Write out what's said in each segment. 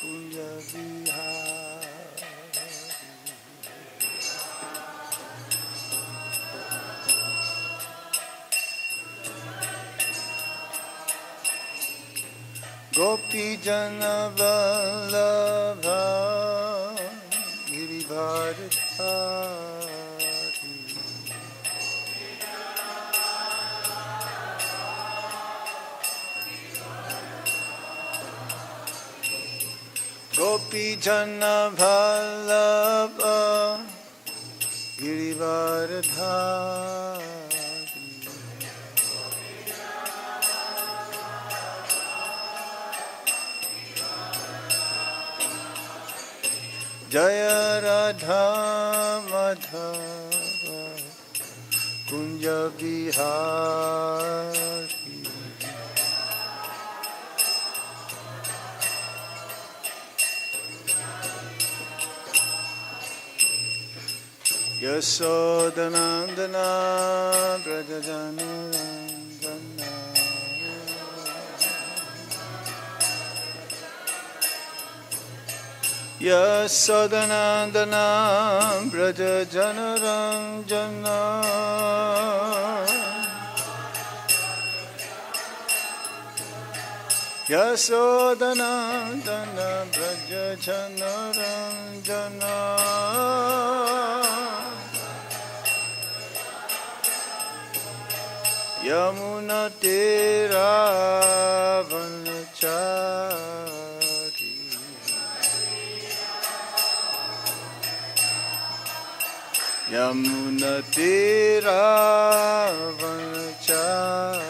kunja vihari. Gopi jana vallabha girivardhari. Gopi jana vallabha girivardhari. Jaya Radha Madhava Kunja Vihari. Yasodanandana Brajajanandana Yasodanandana Brajajanarangana Yasodanandana Brajajanarangana Yamuna Tera Vanachari. Yamuna Tera Vanachari.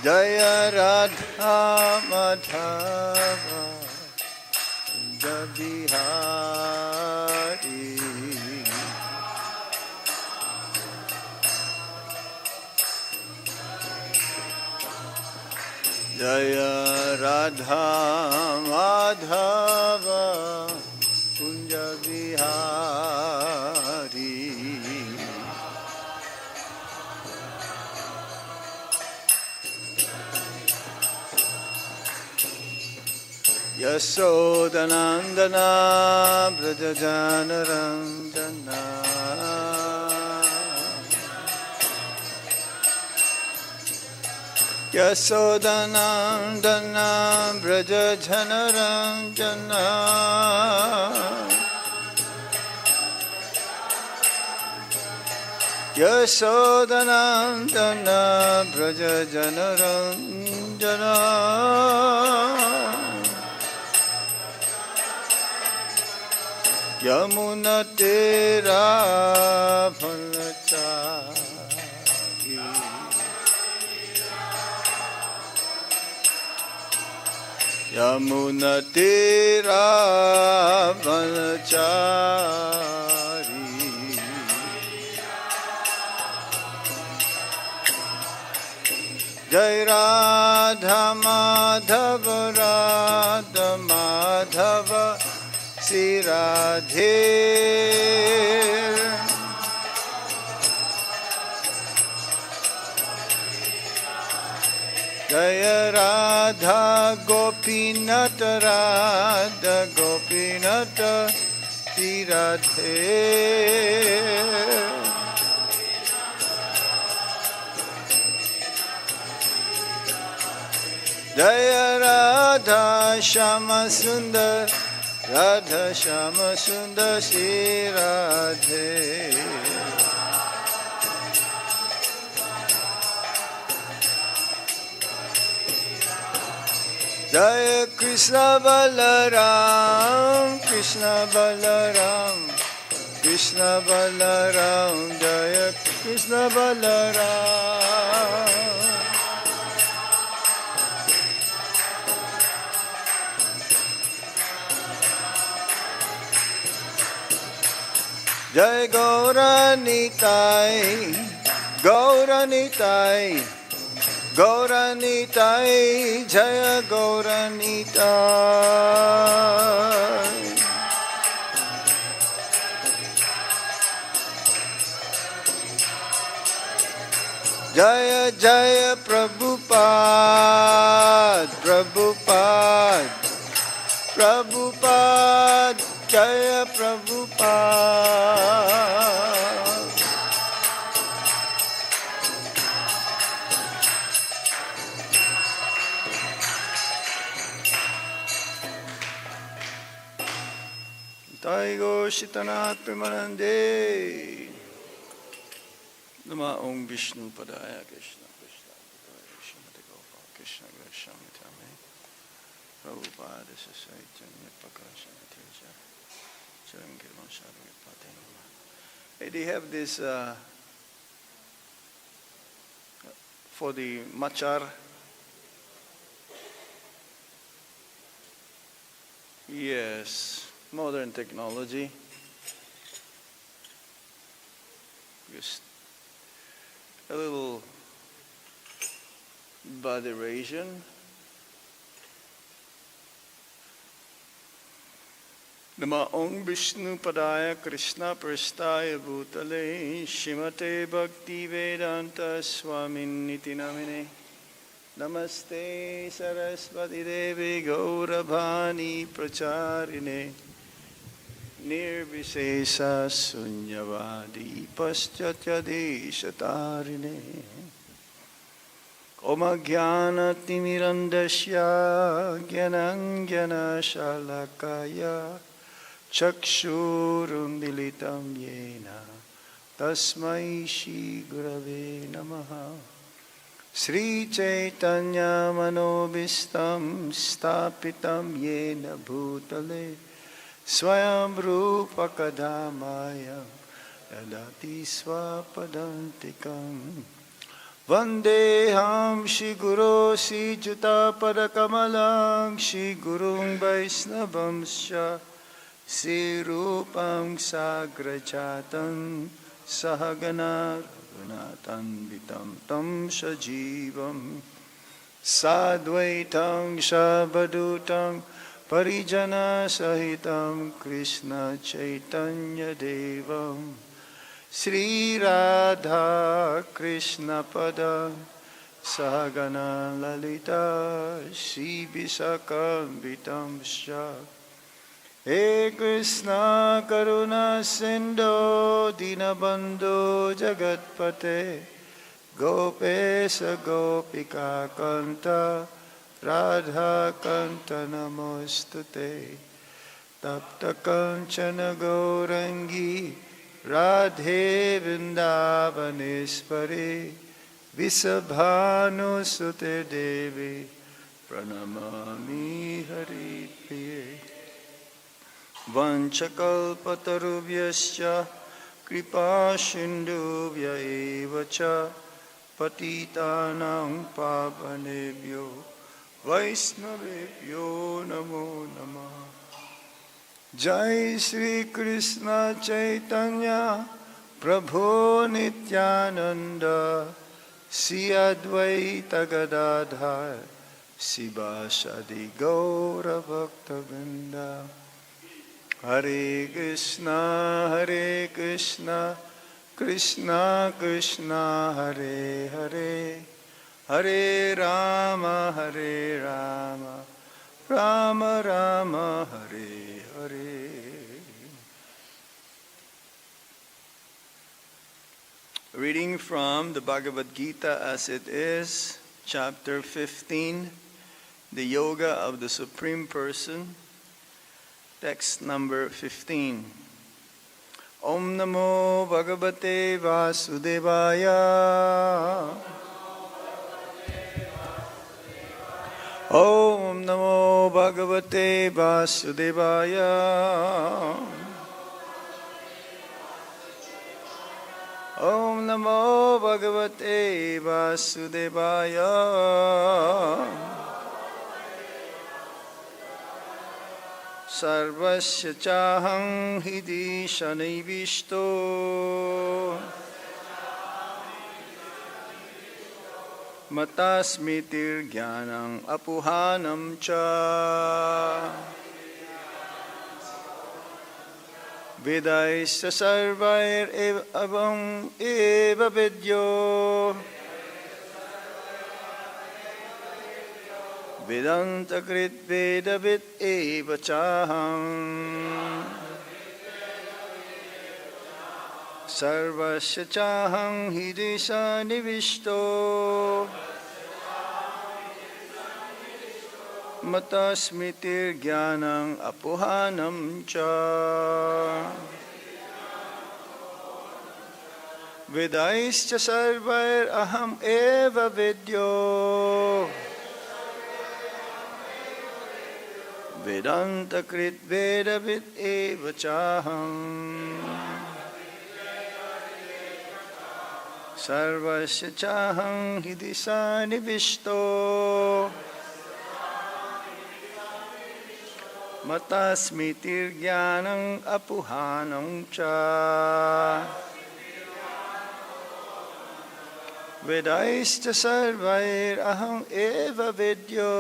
Jaya Radha Madhava Vihari. Jaya Radha Madhava Kunja Vihari. Yasodanandana Brajajanarangana Yasodanandana Brajajanarangana Yasodanandana Brajajanarangana Yamuna Tera Vanachari. Yamuna Tera Vanachari. Jai Radha Madhava Radha Madhava Sri Radhe. Jaya Radha Gopinata Radha Gopinata Sri Radhe. Jaya Radha Shama Sundar Radha Shama Sundar Shri Radhe. Jaya Krishna Balaram Krishna Balaram Krishna Balaram Jaya Krishna Balaram. Jai Gauranitai, Gauranitai, Gauranitai, Jaya Gauranitai. Jaya Jaya Prabhupada, Prabhupada, Prabhupada, Jaya Prabhupada. Taigo Shitanath Premanande. Nama Om Vishnu Padaya Krishna Krishna Shrimati Gopal Krishna Krishna Mitame Prabhupada Sasaitanya Pakashana Teja Charangiram Sarvapate Nama. Hey, they have this for the machar. Yes. Modern technology. Just a little botheration. Nama Om Vishnu Padaya Krishna Prasthaya Bhutale Shrimate Bhakti Vedanta Swami Niti Namine Namaste Saraswati Devi Gauravani Pracharine Nirvisesa Sunyavadi Paschatya Deshatarine Om Jnana Timirandasya Jnana Shalakaya Chakshurum Militam Yena Tasmai Shri Gurave Namaha Sri Chaitanya Manobhistam Stapitam Yena Bhutale Swayam Rupa Kadamaya Yadati Swapadantikam Vandeham Shri Guru Sri Juta Padakamalang Shri Gurung Vaisnavamsya Sri Rupam Sagrajatam Sahagana Gunatan Tam Shajivam Sadvaitam Shabhadutam Parijana Sahitam Krishna Chaitanya Devam Sri Radha Krishna Pada Sahagana Lalita Sri Visakam Vitamsha He Krishna Karuna Sindho Dinabandhu Jagatpate Gopesa Gopika Kanta Radha Kanta Namostute Tapta Kanchana Gaurangi Radhe Vrindavaneshwari Visabhanu Sute Devi Pranamami Hari Priye Vanchakalpatarubhyascha Kripa Sindhuvya Evacha Patitanam Pavanebhyo Vaisnavebhyo Namo Namaha. Jai Shri Krishna Chaitanya Prabhu Nityananda Sri Advaita Gadadhar Sivasadi Gaura Bhakta Vrinda. Hare Krishna Krishna Krishna Hare Hare Hare Rama Rama Rama Hare Hare. Reading from the Bhagavad Gita as it is, chapter 15, the Yoga of the Supreme Person, text number 15. Om Namo Bhagavate Vasudevaya. Om Namo Bhagavate Vasudevaya. Om Namo Bhagavate Vasudevaya. Sarvasya cāhaṁ hṛdi sanniviṣṭo. Mattaḥ smṛtir jñānam apohanam ca. Vedaiś sarvair aham vedyo. vedānta-kṛt veda-vid eva cāhaṁ sarvasya cāhaṁ hṛdi sanniviṣṭo mattaḥ smṛtir jñānam apohanam ca vedaiś sarvair aham eva vedyo vedānta-kṛt veda-vid eva cāham sarvasya cāhaṁ hṛdi sanniviṣṭo mattaḥ smṛtir jñānam apohanam ca vedaiś sarvair aham eva vedyo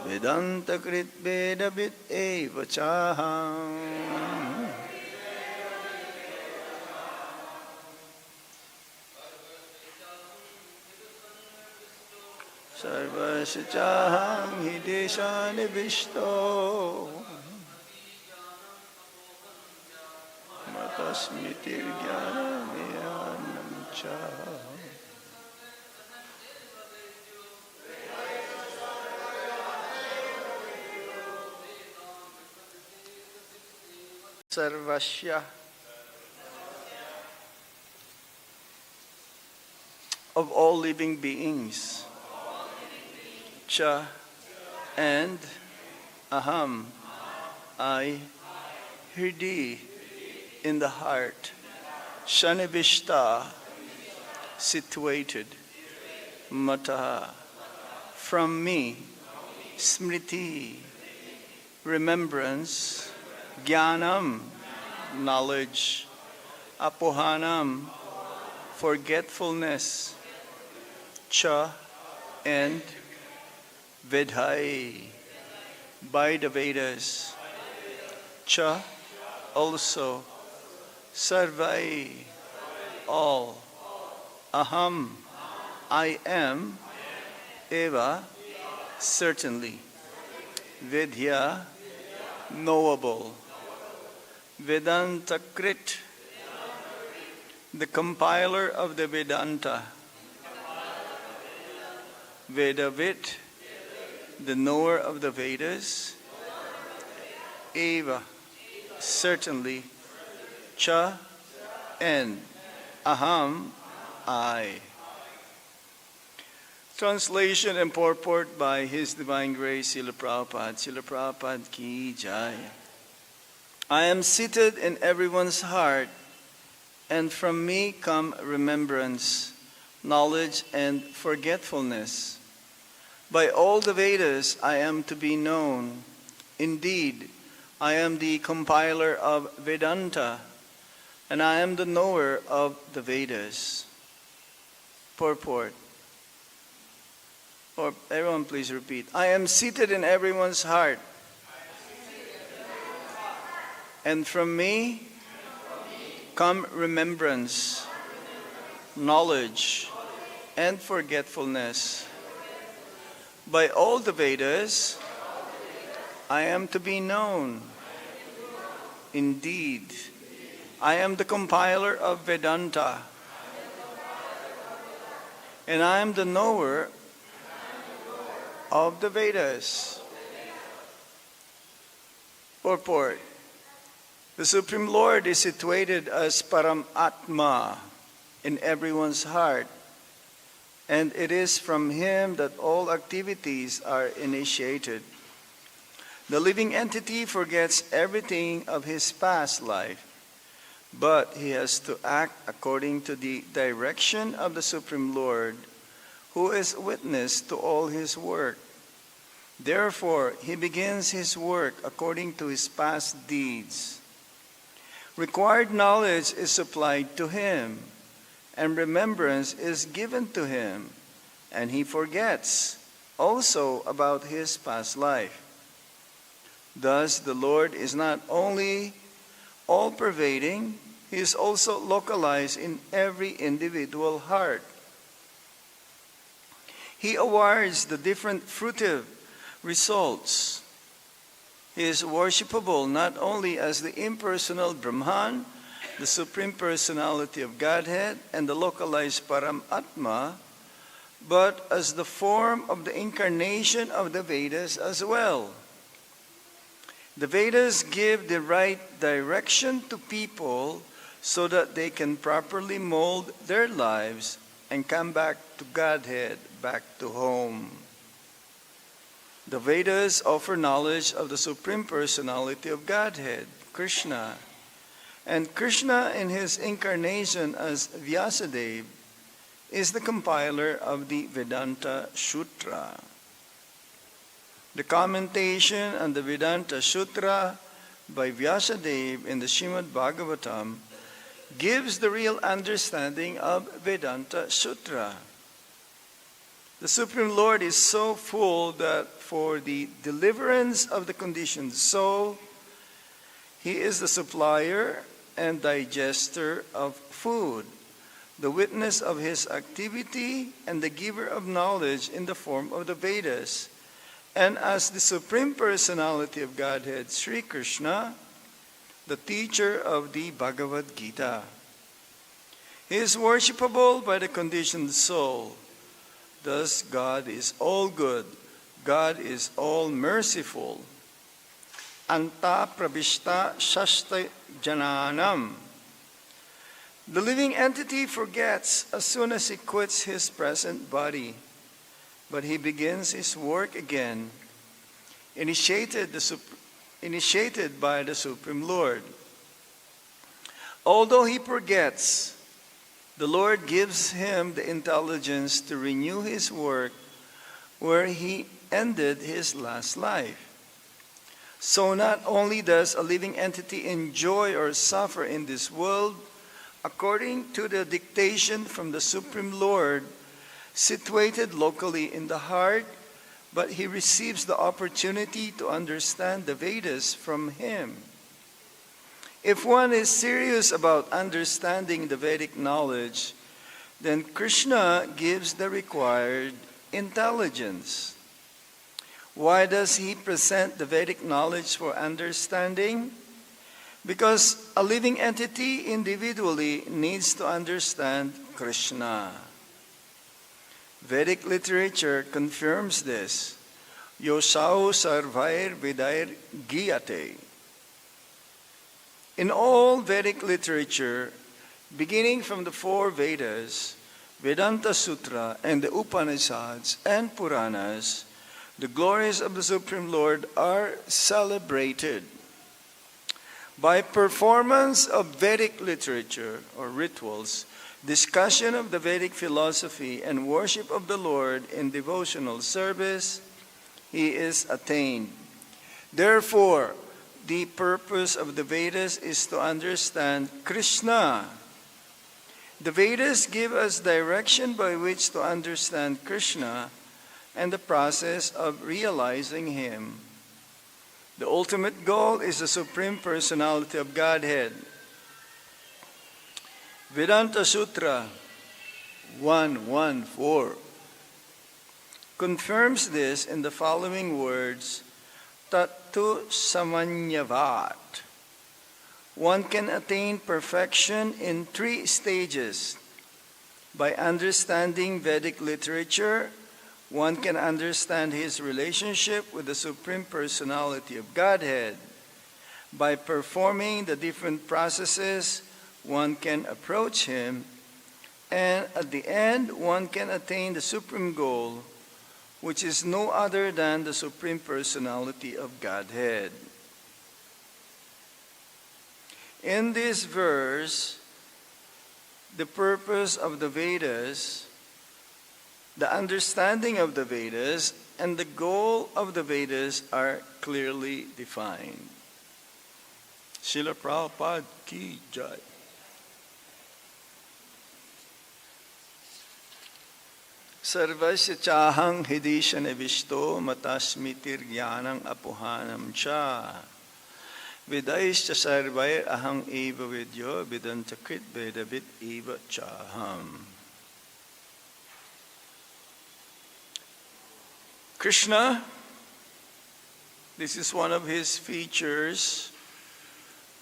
vedānta-kṛt veda-vid eva cāham sarvasya cāhaṁ hṛdi sanniviṣṭo mattaḥ smṛtir jñānam ca sarvasya of all living beings, cha and aham, I, hṛdi, in the heart, sanniviṣṭaḥ, situated, mattaḥ, from me, smṛtiḥ, remembrance, jñānam, knowledge, apohanam, forgetfulness, cha and vedaiḥ, by the Vedas, cha also, sarvair, all, aham, I am, eva, certainly, vedyo, knowable, vedānta-kṛt, the compiler of the Vedanta, veda-vid, the knower of the Vedas, eva, certainly, cha and aham, I. Translation and purport by His Divine Grace, Srila Prabhupada. Srila Prabhupada ki jai. I am seated in everyone's heart, and from me come remembrance, knowledge, and forgetfulness. By all the Vedas I am to be known. Indeed, I am the compiler of Vedanta, and I am the knower of the Vedas. Purport. Or everyone please repeat. I am seated in everyone's heart. And from me come remembrance, knowledge, and forgetfulness. By all the Vedas, I am to be known. Indeed, I am the compiler of Vedanta, and I am the knower of the Vedas. Purport. The Supreme Lord is situated as Paramatma in everyone's heart, and it is from Him that all activities are initiated. The living entity forgets everything of his past life, but he has to act according to the direction of the Supreme Lord, who is witness to all his work. Therefore, he begins his work according to his past deeds. Required knowledge is supplied to him, and remembrance is given to him, and he forgets also about his past life. Thus, the Lord is not only all-pervading, He is also localized in every individual heart. He awards the different fruitive results. He is worshipable not only as the impersonal Brahman, the Supreme Personality of Godhead, and the localized Paramatma, but as the form of the incarnation of the Vedas as well. The Vedas give the right direction to people so that they can properly mold their lives and come back to Godhead, back to home. The Vedas offer knowledge of the Supreme Personality of Godhead, Krishna. And Krishna in his incarnation as Vyasadeva is the compiler of the Vedanta Sutra. The commentation on the Vedanta Sutra by Vyasadeva in the Srimad Bhagavatam gives the real understanding of Vedanta Sutra. The Supreme Lord is so full that for the deliverance of the conditioned soul, He is the supplier and digester of food, the witness of His activity, and the giver of knowledge in the form of the Vedas. And as the Supreme Personality of Godhead, Sri Krishna, the teacher of the Bhagavad Gita. He is worshipable by the conditioned soul. Thus, God is all good. God is all merciful. Anta pravishta shashta jñānam. The living entity forgets as soon as he quits his present body, but he begins his work again, initiated by the Supreme Lord. Although he forgets, the Lord gives him the intelligence to renew his work where he ended his last life. So not only does a living entity enjoy or suffer in this world according to the dictation from the Supreme Lord, situated locally in the heart, but he receives the opportunity to understand the Vedas from him. If one is serious about understanding the Vedic knowledge, then Krishna gives the required intelligence. Why does he present the Vedic knowledge for understanding? Because a living entity individually needs to understand Krishna. Vedic literature confirms this. Yosau sarvair vedair giyate. In all Vedic literature, beginning from the four Vedas, Vedanta Sutra, and the Upanishads and Puranas, the glories of the Supreme Lord are celebrated. By performance of Vedic literature or rituals, discussion of the Vedic philosophy, and worship of the Lord in devotional service, he is attained. Therefore, the purpose of the Vedas is to understand Krishna. The Vedas give us direction by which to understand Krishna and the process of realizing Him. The ultimate goal is the Supreme Personality of Godhead. Vedanta Sutra 1.1.4 confirms this in the following words, Tattu samanyavat. One can attain perfection in 3 stages. By understanding Vedic literature, one can understand his relationship with the Supreme Personality of Godhead. By performing the different processes, one can approach Him, and at the end, one can attain the supreme goal, which is no other than the Supreme Personality of Godhead. In this verse, the purpose of the Vedas, the understanding of the Vedas, and the goal of the Vedas are clearly defined. Srila Prabhupada ki jai. Sarvasya cāhaṁ hṛdi sanniviṣṭo mattaḥ smṛtir jñānam apohanam ca. Vedaiś sarvair aham eva vedyo vedānta-kṛt veda-vid eva cāham. Krishna, this is one of his features.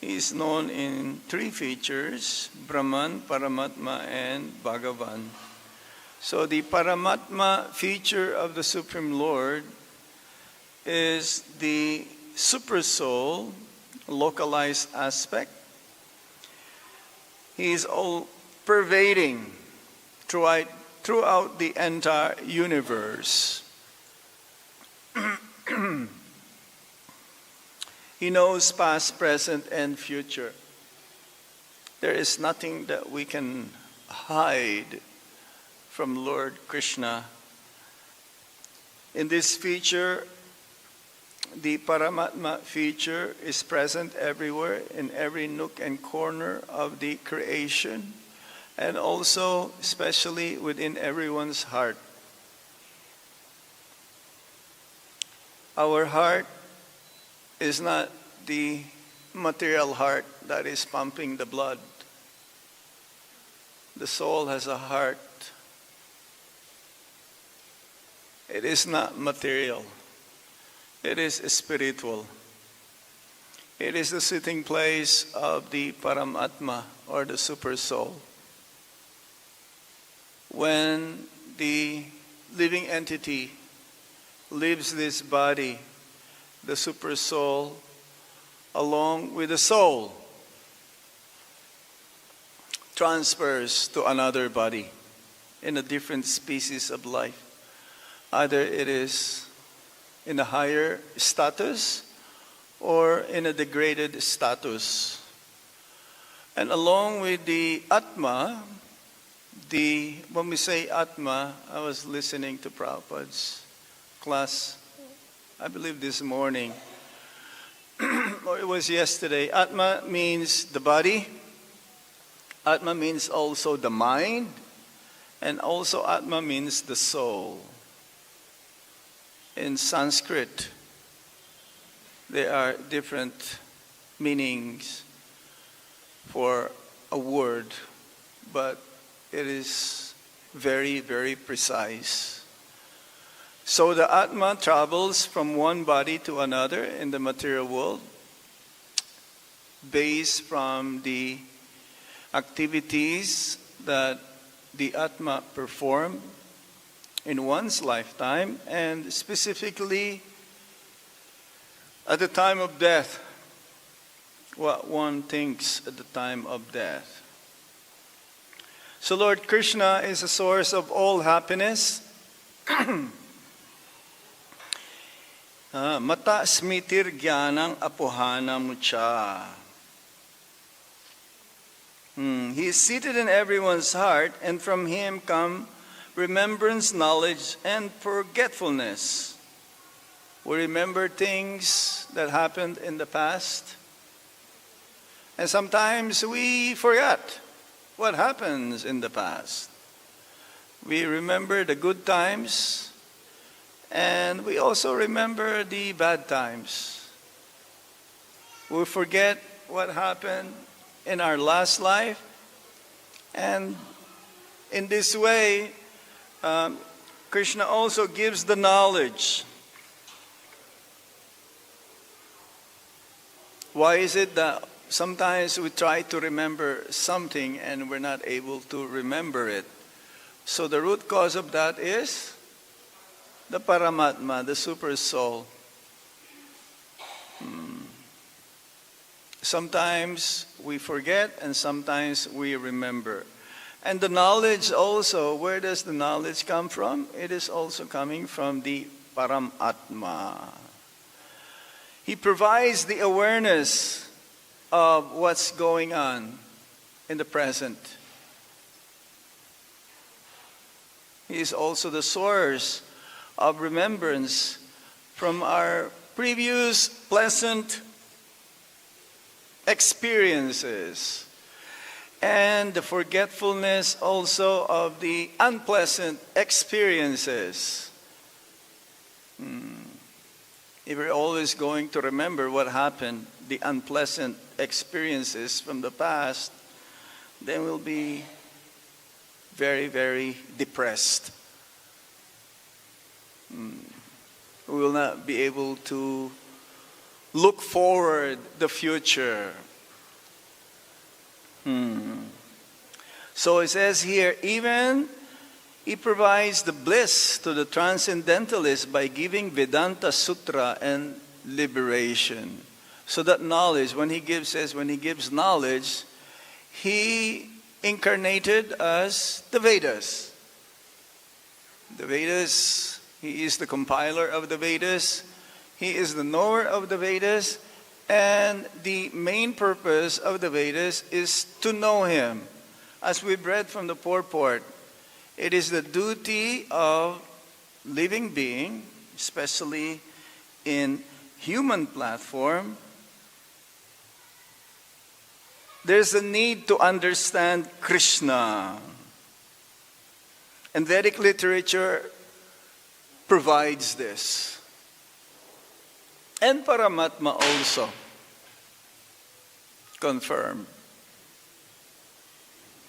He is known in three features: Brahman, Paramatma, and Bhagavan. So the Paramatma feature of the Supreme Lord is the super soul, localized aspect. He is all pervading throughout the entire universe. He knows past, present, and future. There is nothing that we can hide from Lord Krishna. In this feature, the Paramatma feature is present everywhere, in every nook and corner of the creation, and also especially within everyone's heart. Our heart is not the material heart that is pumping the blood. The soul has a heart. It is not material. It is spiritual. It is the sitting place of the Paramatma, or the super soul. When the living entity leaves this body, the super soul, along with the soul, transfers to another body in a different species of life. Either it is in a higher status or in a degraded status. And along with the Atma, when we say Atma, I was listening to Prabhupada's class, I believe this morning, or it was yesterday. Atma means the body. Atma means also the mind. And also Atma means the soul. In Sanskrit, there are different meanings for a word, but it is very, very precise. So the Atma travels from one body to another in the material world based from the activities that the Atma performed in one's lifetime, and specifically at the time of death, what one thinks at the time of death. So Lord Krishna is the source of all happiness. Mattaḥ smṛtir jñānam apohanam cha. He is seated in everyone's heart, and from him come remembrance, knowledge, and forgetfulness. We remember things that happened in the past, and sometimes we forget what happens in the past. We remember the good times, and we also remember the bad times. We forget what happened in our last life, and in this way, Krishna also gives the knowledge. Why is it that sometimes we try to remember something and we're not able to remember it? So the root cause of that is the Paramatma, the super soul. Sometimes we forget and sometimes we remember. And the knowledge also, where does the knowledge come from? It is also coming from the Paramatma. He provides the awareness of what's going on in the present. He is also the source of remembrance from our previous pleasant experiences, and the forgetfulness also of the unpleasant experiences. If we're always going to remember what happened, the unpleasant experiences from the past, then we'll be very, very depressed. We will not be able to look forward the future. So it says here, even he provides the bliss to the transcendentalist by giving Vedanta Sutra and liberation. So that knowledge, when he gives knowledge, he incarnated as the Vedas. The Vedas, he is the compiler of the Vedas, he is the knower of the Vedas, and the main purpose of the Vedas is to know him. As we've read from the purport, it is the duty of living being, especially in human platform. There's a need to understand Krishna. And Vedic literature provides this. And Paramatma also confirm.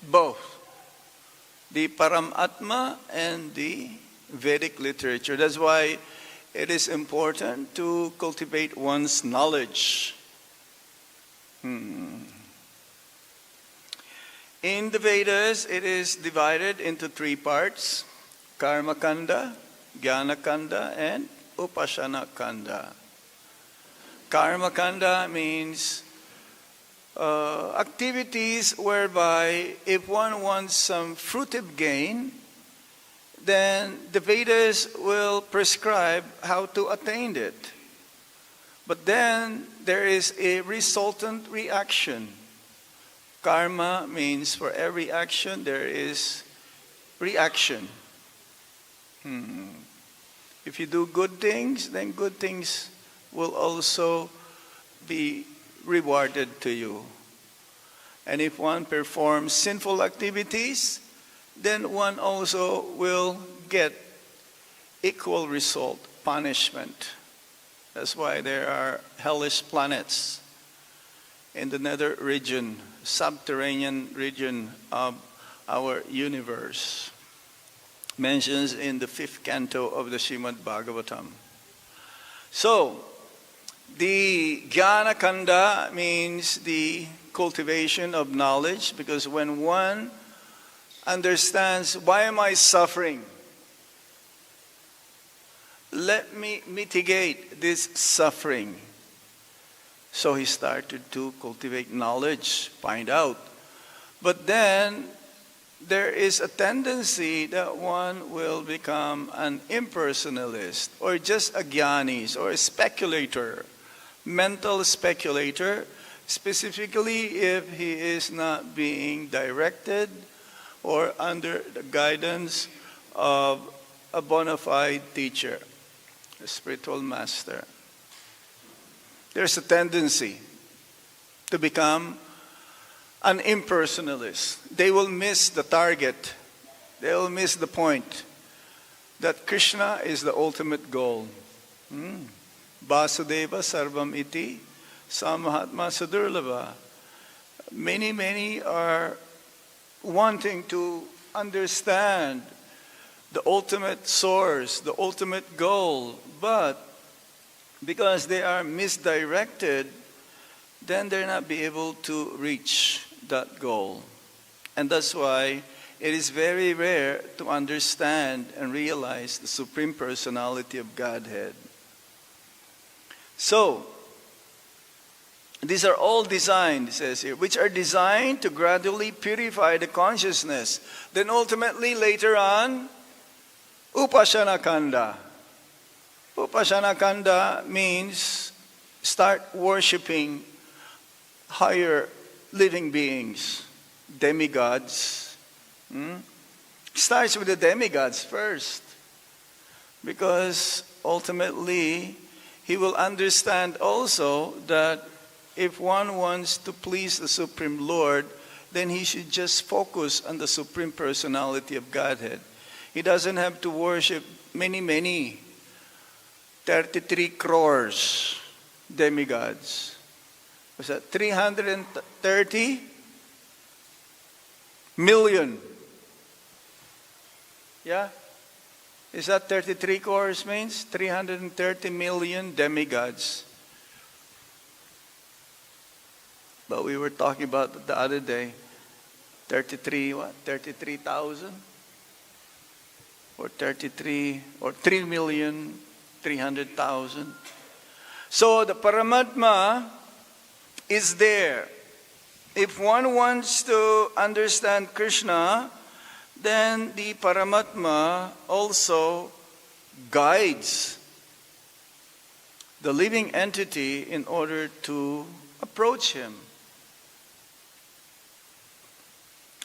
Both the Paramatma and the Vedic literature. That's why it is important to cultivate one's knowledge. In the Vedas, it is divided into three parts: Karma-kanda, Jnana-kanda, and Upasana-kanda. Karma-kanda means activities whereby if one wants some fruitive gain, then the Vedas will prescribe how to attain it. But then there is a resultant reaction. Karma means for every action there is reaction. If you do good things, then good things will also be rewarded to you. And if one performs sinful activities, then one also will get equal result, punishment. That's why there are hellish planets in the nether region, subterranean region of our universe, mentions in the 5th canto of the Srimad Bhagavatam. So, the Jnana-kanda means the cultivation of knowledge, because when one understands, why am I suffering? Let me mitigate this suffering. So he started to cultivate knowledge, find out. But then there is a tendency that one will become an impersonalist, or just a jñānis, or a speculator, mental speculator, specifically if he is not being directed or under the guidance of a bona fide teacher, a spiritual master. There's a tendency to become an impersonalist. They will miss the target. They will miss the point that Krishna is the ultimate goal. Vasudeva sarvam iti samahatma sadurlava. Many are wanting to understand the ultimate source, the ultimate goal, but because they are misdirected, then they're not be able to reach that goal. And that's why it is very rare to understand and realize the Supreme Personality of Godhead. So, these are all designed, it says here, which are designed to gradually purify the consciousness. Then ultimately, later on, Upasana-kanda. Upasana-kanda means start worshiping higher living beings, demigods. Starts with the demigods first, because ultimately he will understand also that if one wants to please the Supreme Lord, then he should just focus on the Supreme Personality of Godhead. He doesn't have to worship many 33 crores demigods. Was that 330 million? Yeah? Is that 33 crores means? 330 million demigods. But we were talking about the other day, 33,000? Or 3,300,000. So the Paramatma is there. If one wants to understand Krishna, then the Paramatma also guides the living entity in order to approach him.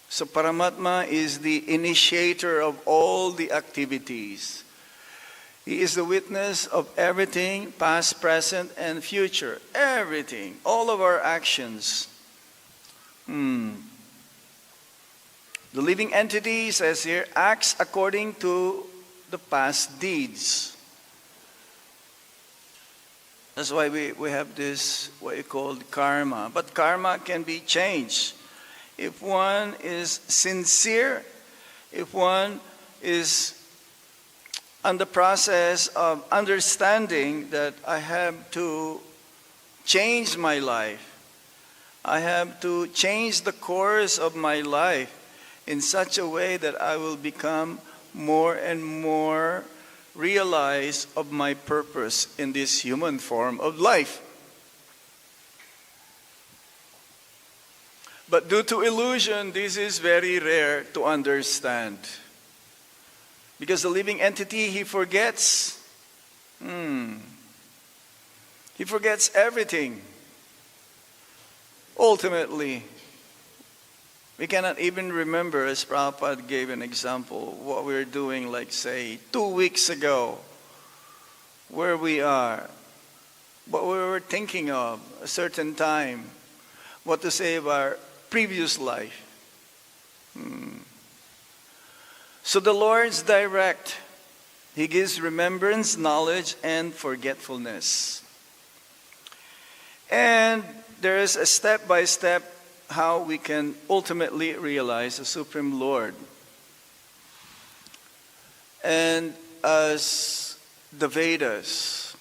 So Paramatma is the initiator of all the activities. He is the witness of everything, past, present, and future. Everything, all of our actions. The living entity, says here, acts according to the past deeds. That's why we have this, what you call karma. But karma can be changed. If one is sincere, if one is on the process of understanding that I have to change my life, I have to change the course of my life in such a way that I will become more and more realized of my purpose in this human form of life. But due to illusion, this is very rare to understand. Because the living entity, he forgets. He forgets everything. Ultimately, we cannot even remember, as Prabhupada gave an example, what we were doing, like say, 2 weeks ago, where we are, what we were thinking of a certain time, what to say of our previous life. So the Lord's direct. He gives remembrance, knowledge, and forgetfulness. And there is a step-by-step how we can ultimately realize the Supreme Lord. And as the Vedas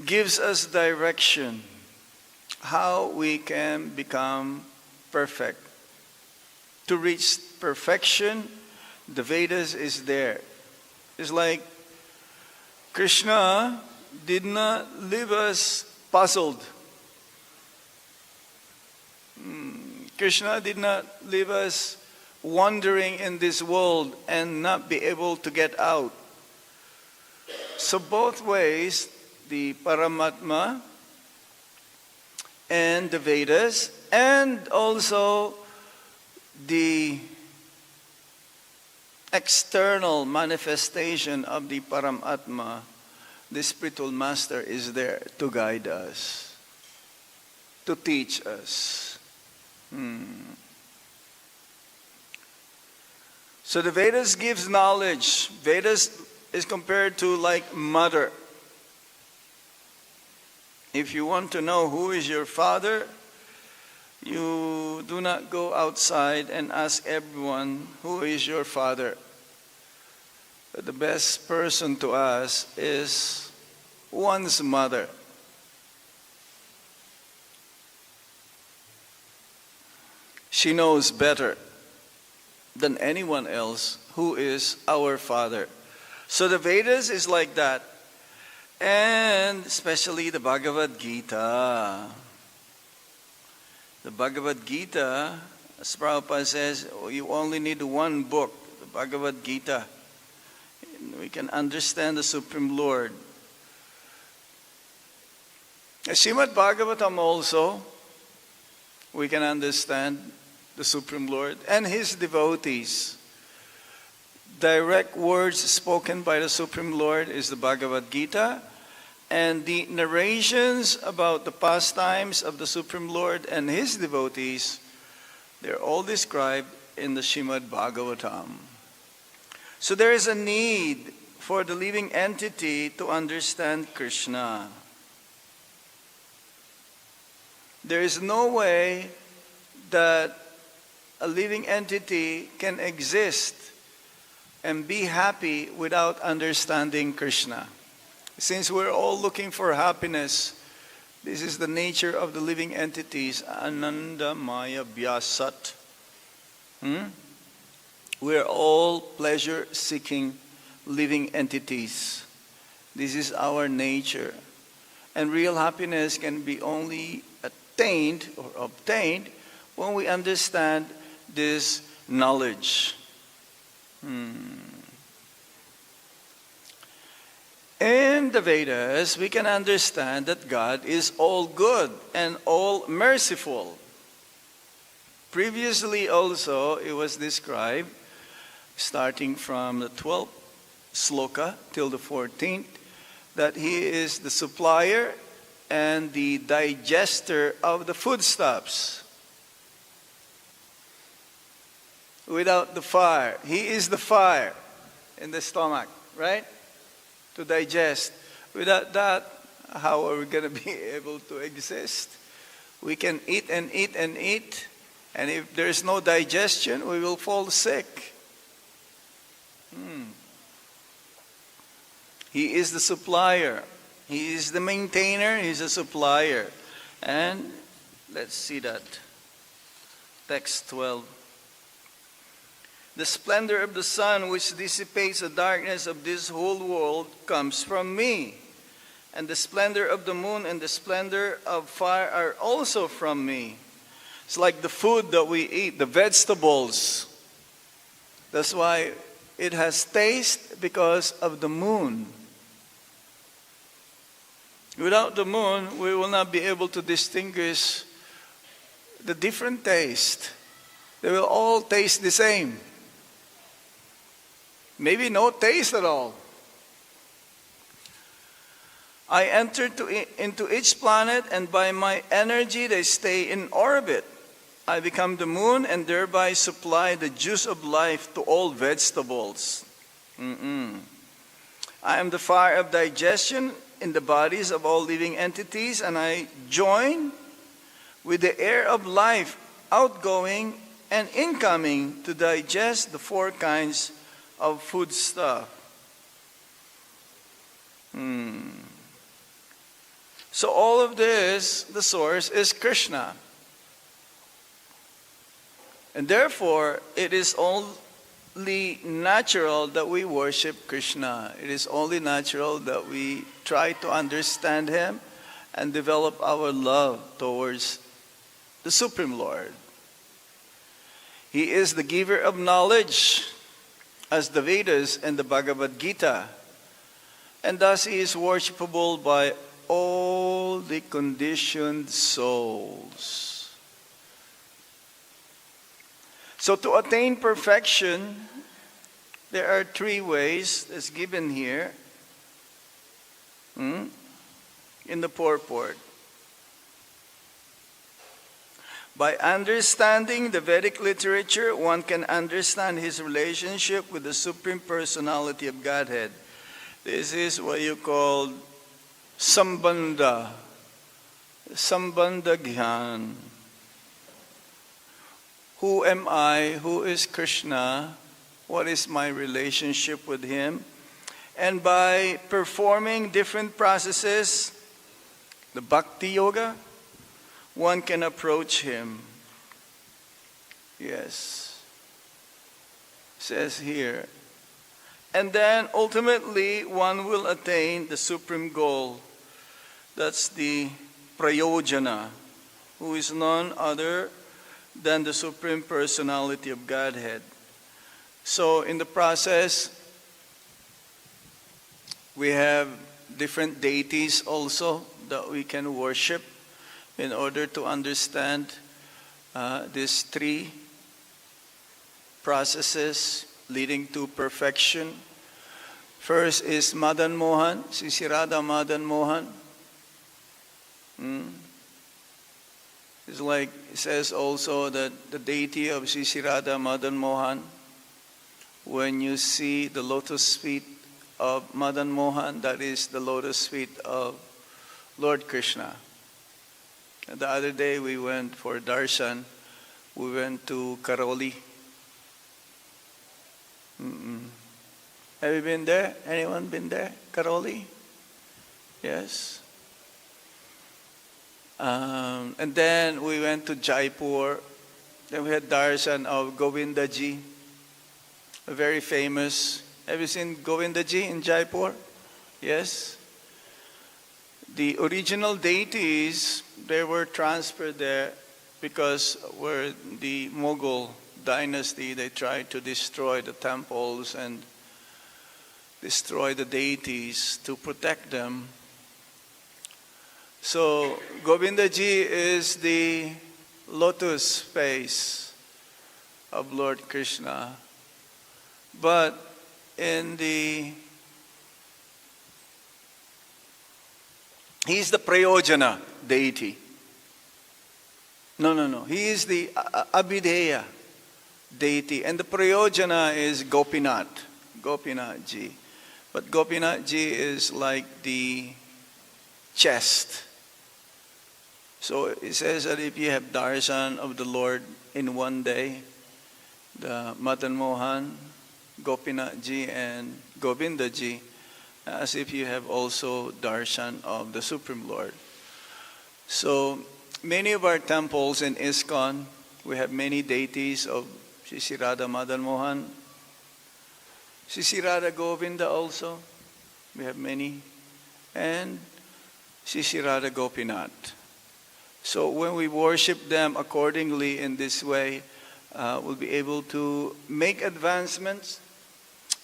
gives us direction how we can become perfect. To reach perfection, the Vedas is there. It's like Krishna did not leave us puzzled. Krishna did not leave us wandering in this world and not be able to get out. So both ways, the Paramatma and the Vedas, and also the external manifestation of the Paramatma, the spiritual master, is there to guide us, to teach us. So the Vedas gives knowledge. Vedas is compared to like mother. If you want to know who is your father, you do not go outside and ask everyone, who is your father? The best person to ask is one's mother. She knows better than anyone else who is our father. So the Vedas is like that. And especially the Bhagavad Gita. The Bhagavad Gita, as Prabhupada says, you only need one book, the Bhagavad Gita. We can understand the Supreme Lord. Srimad Bhagavatam also, we can understand the Supreme Lord and His devotees. Direct words spoken by the Supreme Lord is the Bhagavad Gita, and the narrations about the pastimes of the Supreme Lord and His devotees, they're all described in the Srimad Bhagavatam. So there is a need for the living entity to understand Krishna. There is no way that a living entity can exist and be happy without understanding Krishna. Since we're all looking for happiness, this is the nature of the living entities, Ananda Maya Vyasat. We're all pleasure-seeking living entities. This is our nature. And real happiness can be only attained or obtained when we understand this knowledge. In the Vedas, we can understand that God is all good and all merciful. Previously also, it was described, starting from the 12th sloka till the 14th, that He is the supplier and the digester of the foodstuffs. Without the fire, He is the fire in the stomach, right? To digest. Without that, how are we going to be able to exist? We can eat and eat and eat, and if there is no digestion, we will fall sick. He is the supplier. He is the maintainer. He is a supplier. And let's see that. Text 12. The splendor of the sun which dissipates the darkness of this whole world comes from me. And the splendor of the moon and the splendor of fire are also from me. It's like the food that we eat, the vegetables. That's why it has taste, because of the moon. Without the moon, we will not be able to distinguish the different taste. They will all taste the same. Maybe no taste at all. I enter into each planet, and by my energy they stay in orbit. I become the moon and thereby supply the juice of life to all vegetables. I am the fire of digestion in the bodies of all living entities, and I join with the air of life, outgoing and incoming, to digest the four kinds of food stuff. So all of this, the source is Krishna. And therefore, it is only natural that we worship Krishna. It is only natural that we try to understand Him and develop our love towards the Supreme Lord. He is the giver of knowledge, as the Vedas and the Bhagavad Gita. And thus He is worshipable by all the conditioned souls. So to attain perfection, there are three ways as given here in the purport. By understanding the Vedic literature, one can understand his relationship with the Supreme Personality of Godhead. This is what you call sambandha gyan. Who am I? Who is Krishna? What is my relationship with Him? And by performing different processes, the bhakti yoga, one can approach Him. Yes. It says here. And then ultimately one will attain the supreme goal. That's the prayojana, who is none other than the Supreme Personality of Godhead. So in the process, we have different deities also that we can worship in order to understand these three processes leading to perfection. First is Madan Mohan, Sri Radha Madan Mohan. It's like it says also that the deity of Sri Radha Madan Mohan, when you see the lotus feet of Madan Mohan, that is the lotus feet of Lord Krishna. And the other day we went for darshan We went to Karoli. Have you been there? Anyone been there? Karoli? Yes. And then we went to Jaipur. Then we had darshan of Govindaji, a very famous. Have you seen Govindaji in Jaipur? Yes. The original deities, they were transferred there because were the Mughal dynasty. They tried to destroy the temples and destroy the deities to protect them. So Govindaji is the lotus face of Lord Krishna. But he's the Prayojana deity. No. He is the Abhideya deity. And the Prayojana is Gopinathji. But Gopinathji is like the chest. So it says that if you have darshan of the Lord in one day, the Madan Mohan, Gopinathji and Govindaji, as if you have also darshan of the Supreme Lord. So many of our temples in ISKCON, we have many deities of Sri Radha Madan Mohan, Sri Radha Govinda also, we have many, and Sri Radha Gopinath. So when we worship them accordingly in this way, we'll be able to make advancements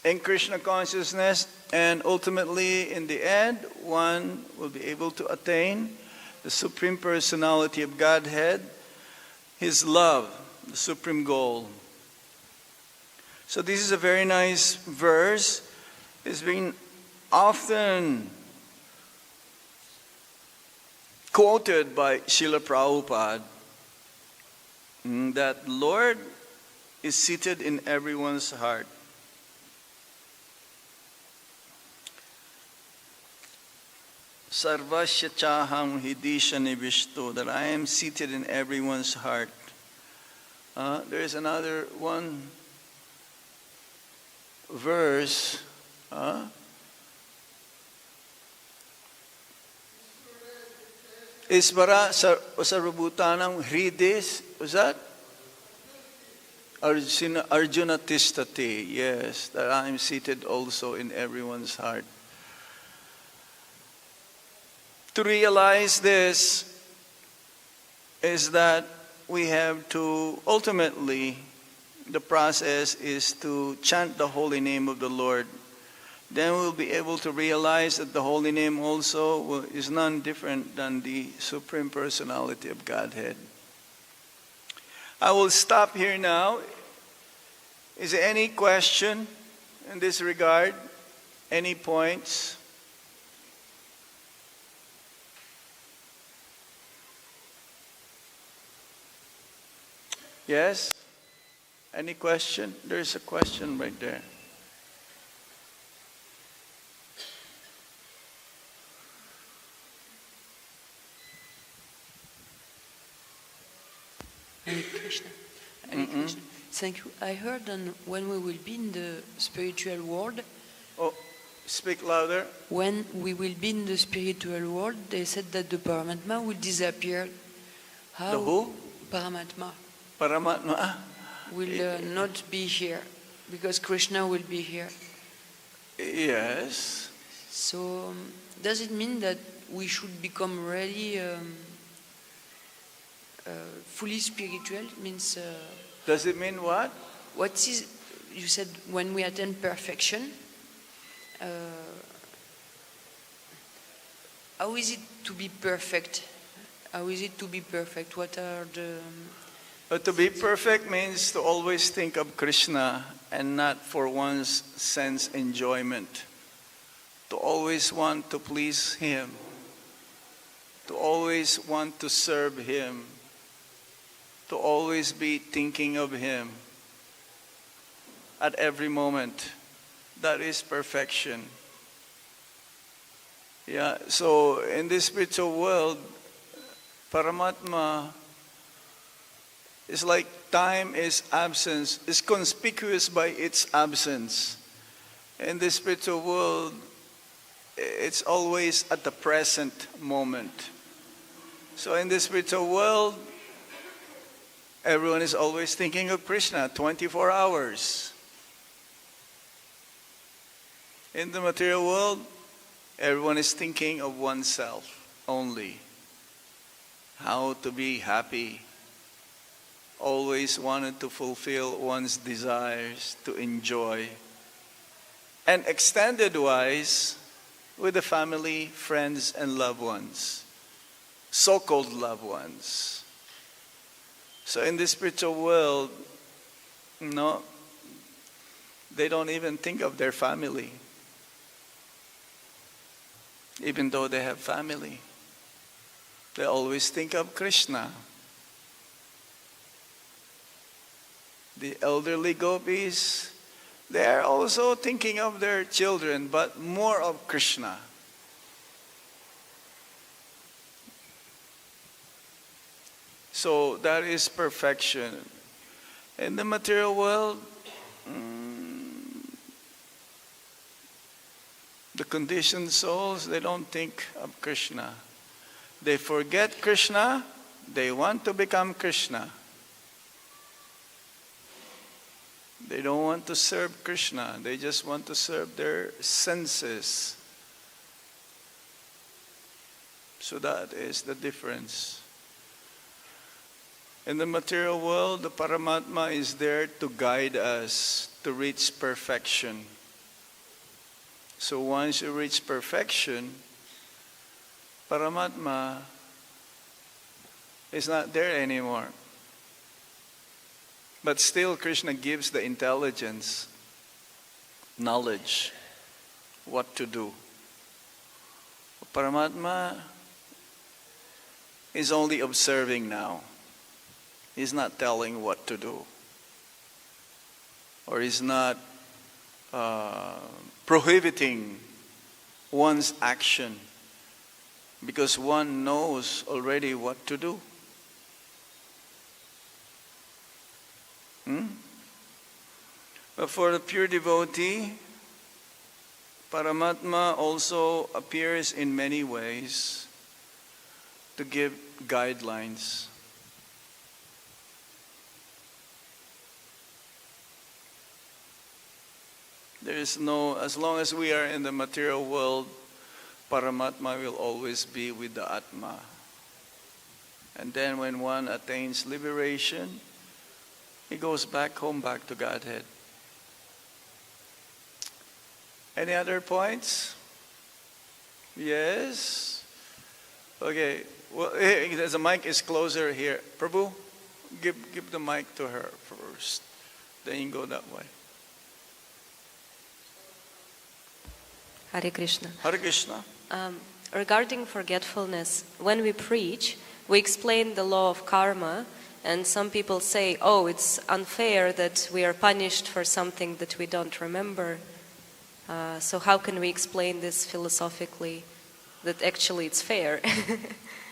in Krishna consciousness, and ultimately in the end, one will be able to attain the Supreme Personality of Godhead, His love, the supreme goal. So this is a very nice verse. It's been often quoted by Srila Prabhupada, that Lord is seated in everyone's heart. Sarvasya cāhaṁ hṛdi sanniviṣṭo, that I am seated in everyone's heart. There is another one verse. Isvara sarvabhutanam hṛdi, was that? Arjuna tishtati, yes, that I am seated also in everyone's heart. To realize this is that we have to, ultimately, the process is to chant the holy name of the Lord. Then we'll be able to realize that the holy name also is none different than the Supreme Personality of Godhead. I will stop here now. Is there any question in this regard? Any points? Yes? Any question? There's a question right there. Hare Krishna. Hare Krishna. Thank you. I heard when we will be in the spiritual world. Oh, speak louder. When we will be in the spiritual world, they said that the Paramatma will disappear. How? The who? Paramatma. Paramatma will not be here because Krishna will be here. Yes. So does it mean that we should become really fully spiritual? Means. Does it mean what? What is, you said when we attain perfection, how is it to be perfect? How is it to be perfect? What are the... To be perfect means to always think of Krishna and not for one's sense enjoyment. To always want to please Him. To always want to serve Him. To always be thinking of Him at every moment. That is perfection. Yeah, so in this spiritual world, Paramatma It's like time is absence, is conspicuous by its absence. In the spiritual world, it's always at the present moment. So in the spiritual world, everyone is always thinking of Krishna 24 hours. In the material world, everyone is thinking of oneself only. How to be happy. Always wanted to fulfill one's desires, to enjoy. And extended wise, with the family, friends, and loved ones. So-called loved ones. So in the spiritual world, no, they don't even think of their family. Even though they have family. They always think of Krishna. The elderly gopis, they are also thinking of their children, but more of Krishna. So that is perfection. In the material world, the conditioned souls, they don't think of Krishna. They forget Krishna, they want to become Krishna. They don't want to serve Krishna, they just want to serve their senses. So that is the difference. In the material world, the Paramatma is there to guide us to reach perfection. So once you reach perfection, Paramatma is not there anymore. But still Krishna gives the intelligence, knowledge, what to do. Paramatma is only observing now. He's not telling what to do. Or he's not prohibiting one's action because one knows already what to do. But for the pure devotee, Paramatma also appears in many ways to give guidelines. There is no, as long as we are in the material world, Paramatma will always be with the Atma. And then when one attains liberation, he goes back home, back to Godhead. Any other points? Yes? Okay. Well, the mic is closer here. Prabhu, give the mic to her first. Then you go that way. Hare Krishna. Hare Krishna. Regarding forgetfulness, when we preach, we explain the law of karma, and some people say, oh, it's unfair that we are punished for something that we don't remember. So how can we explain this philosophically, that actually it's fair?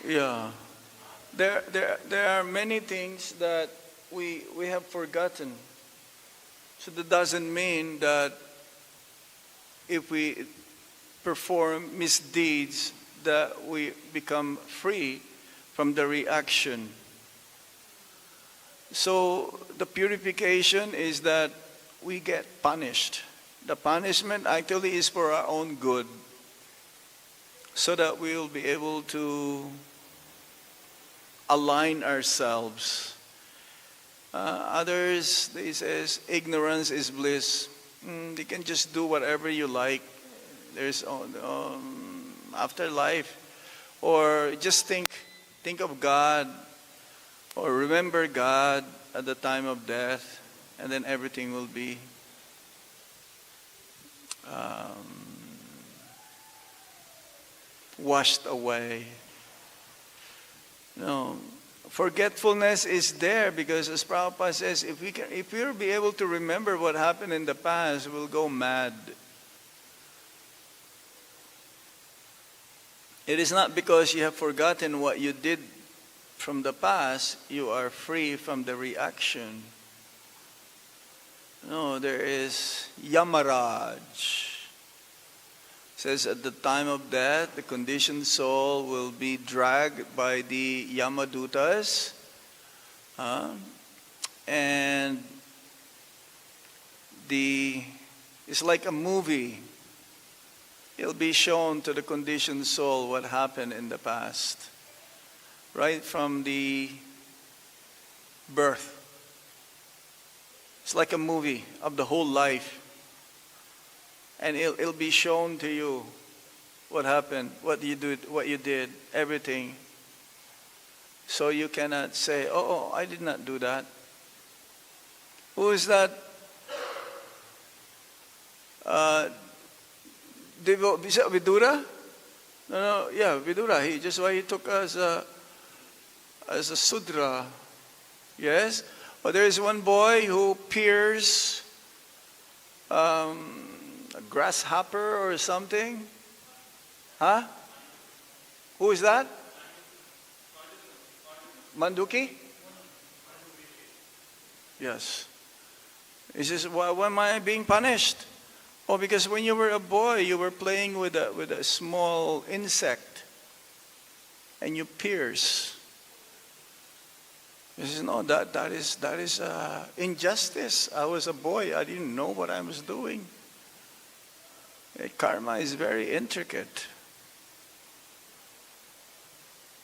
Yeah. There are many things that we have forgotten. So that doesn't mean that if we perform misdeeds that we become free from the reaction. So the purification is that we get punished. The punishment actually is for our own good, so that we will be able to align ourselves. Others, they says, ignorance is bliss. You can just do whatever you like. There's afterlife. Or just think of God, or remember God at the time of death, and then everything will be washed away. No, forgetfulness is there because, as Prabhupada says, if we'll be able to remember what happened in the past, we'll go mad. It is not because you have forgotten what you did from the past, you are free from the reaction. No, there is Yamaraj. Says at the time of death, the conditioned soul will be dragged by the Yamadutas, and it's like a movie. It'll be shown to the conditioned soul what happened in the past, right from the birth. It's like a movie of the whole life. And it'll be shown to you what happened, what you did, everything. So you cannot say, oh, I did not do that. Who is that? Vidura? No, yeah, Vidura. He took us as a Sudra. Yes? But there is one boy who peers a grasshopper or something. Huh? Who is that? Manduki? Yes. He says, why am I being punished? Oh, because when you were a boy, you were playing with a small insect, and you pierce. He says, no, that is injustice. I was a boy. I didn't know what I was doing. Karma is very intricate.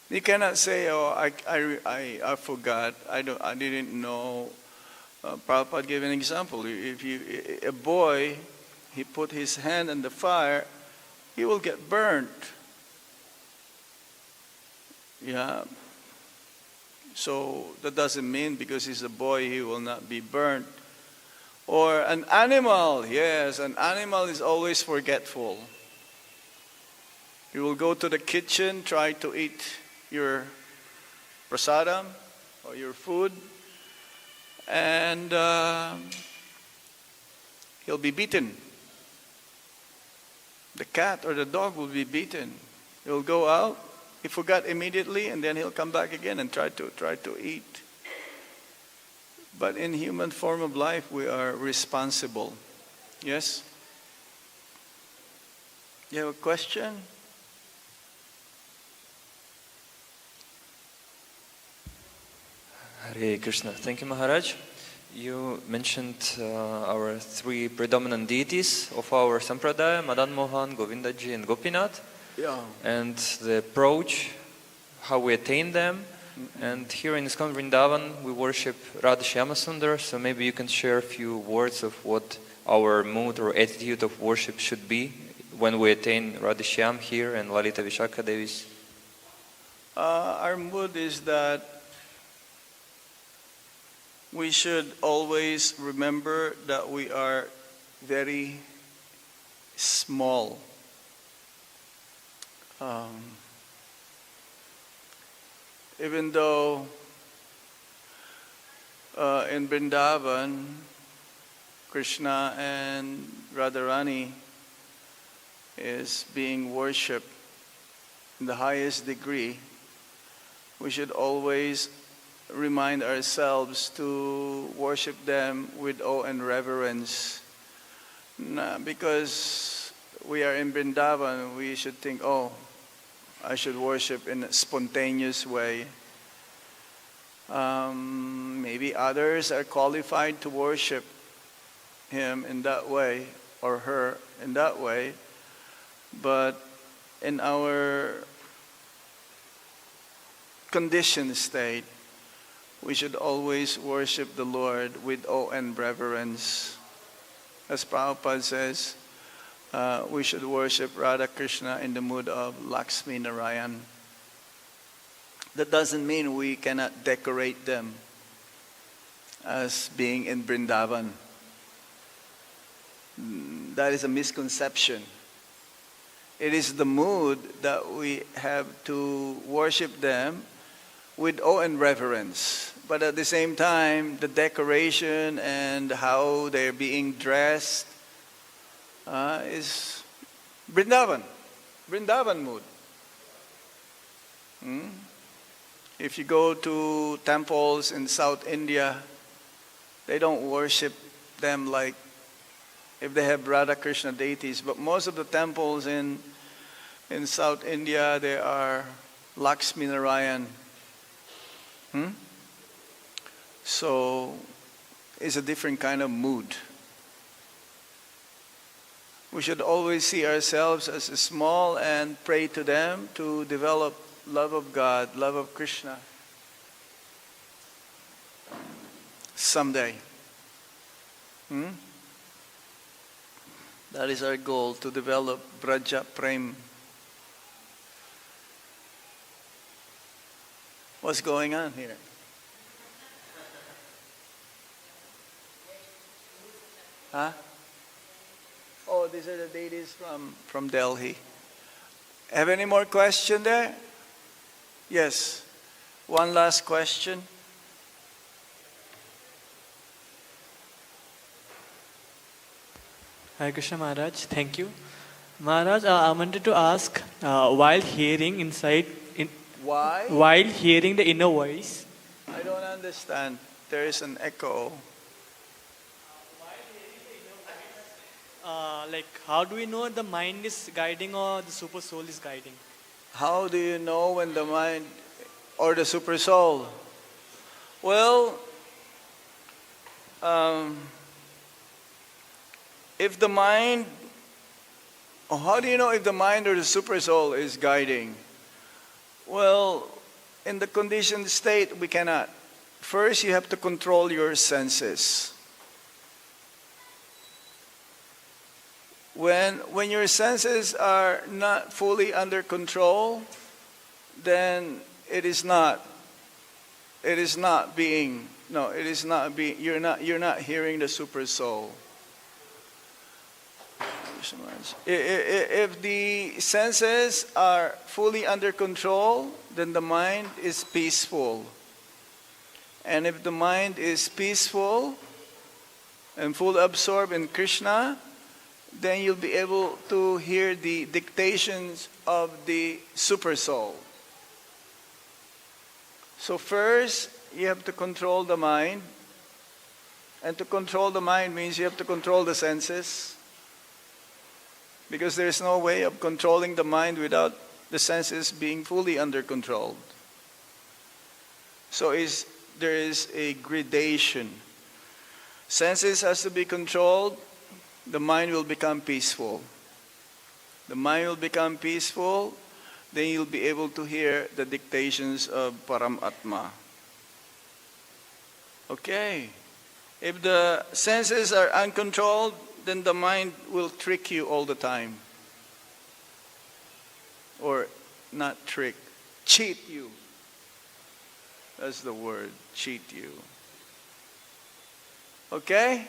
You cannot say, oh, I forgot. I didn't know. Prabhupada gave an example. If a boy, he put his hand in the fire, he will get burnt. Yeah. So that doesn't mean because he's a boy he will not be burnt. Or an animal, yes, an animal is always forgetful. You will go to the kitchen, try to eat your prasadam or your food, and he'll be beaten. The cat or the dog will be beaten. He'll go out, he forgot immediately, and then he'll come back again and try to eat. But in human form of life, we are responsible. Yes? You have a question? Hare Krishna. Thank you, Maharaj. You mentioned our three predominant deities of our sampradaya, Madan Mohan, Govindaji, and Gopinath. Yeah. And the approach, how we attain them. And here in ISKCON Vrindavan, we worship Radha Shyama Sundar, so maybe you can share a few words of what our mood or attitude of worship should be when we attain Radha Shyam here and Lalita Vishakha Devis. Our mood is that we should always remember that we are very small. Even though in Vrindavan, Krishna and Radharani is being worshipped in the highest degree, we should always remind ourselves to worship them with awe and reverence. Because we are in Vrindavan, we should think, oh, I should worship in a spontaneous way. Maybe others are qualified to worship him in that way or her in that way, but in our conditioned state, we should always worship the Lord with awe and reverence. As Prabhupada says, we should worship Radha Krishna in the mood of Lakshmi Narayan. That doesn't mean we cannot decorate them as being in Vrindavan. That is a misconception. It is the mood that we have to worship them with awe and reverence. But at the same time, the decoration and how they're being dressed is Vrindavan mood. If you go to temples in South India, they don't worship them like if they have Radha Krishna deities. But most of the temples in South India, they are Lakshmi Narayan. So it's a different kind of mood. We should always see ourselves as small and pray to them to develop love of God, love of Krishna someday. That is our goal, to develop Braja Prem. What's going on here? Huh? Oh, these are the deities from Delhi. Have any more question there? Yes. One last question. Hare Krishna Maharaj, thank you. Maharaj, I wanted to ask, while hearing Why? while hearing the inner voice, I don't understand. There is an echo. like how do we know the mind is guiding or the super soul is guiding? How do you know when the mind or the super soul? Well, if the mind, how do you know if the mind or the super soul is guiding? Well, in the conditioned state, we cannot. First, you have to control your senses. When your senses are not fully under control, then you're not hearing the super soul. If the senses are fully under control, then the mind is peaceful. And if the mind is peaceful and fully absorbed in Krishna, then you'll be able to hear the dictations of the super soul. So first, you have to control the mind. And to control the mind means you have to control the senses. Because there's no way of controlling the mind without the senses being fully under control. So there is a gradation. Senses has to be controlled, the mind will become peaceful. The mind will become peaceful, then you'll be able to hear the dictations of Paramatma. Okay. If the senses are uncontrolled, then the mind will trick you all the time. Or not trick, cheat you. That's the word, cheat you. Okay?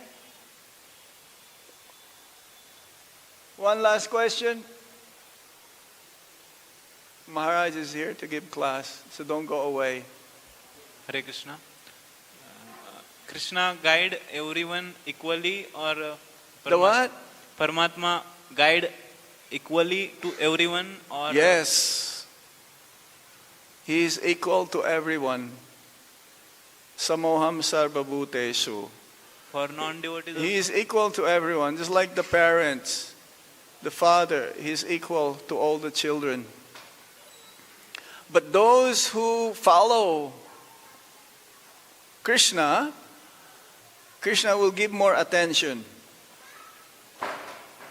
One last question. Maharaj is here to give class, so don't go away. Hare Krishna. Krishna guide everyone equally, or The what? Paramatma guide equally to everyone, or Yes. He is equal to everyone. Samoham sarvabhuteshu. for non-devotees He is equal to everyone, just like the parents, the father, he is equal to all the children. But those who follow Krishna, Krishna will give more attention.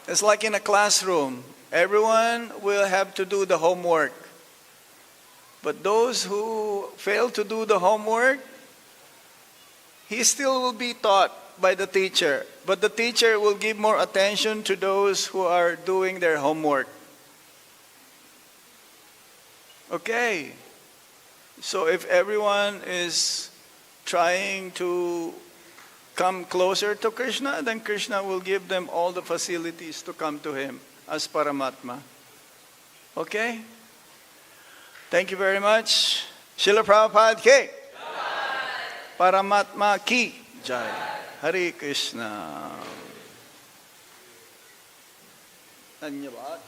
It's like in a classroom. Everyone will have to do the homework. But those who fail to do the homework, he still will be taught by the teacher. But the teacher will give more attention to those who are doing their homework. Okay. So if everyone is trying to come closer to Krishna, then Krishna will give them all the facilities to come to him as Paramatma. Okay? Thank you very much. Srila Prabhupada ki Paramatma ki Jai. Hare Krishna. Dhanyavad.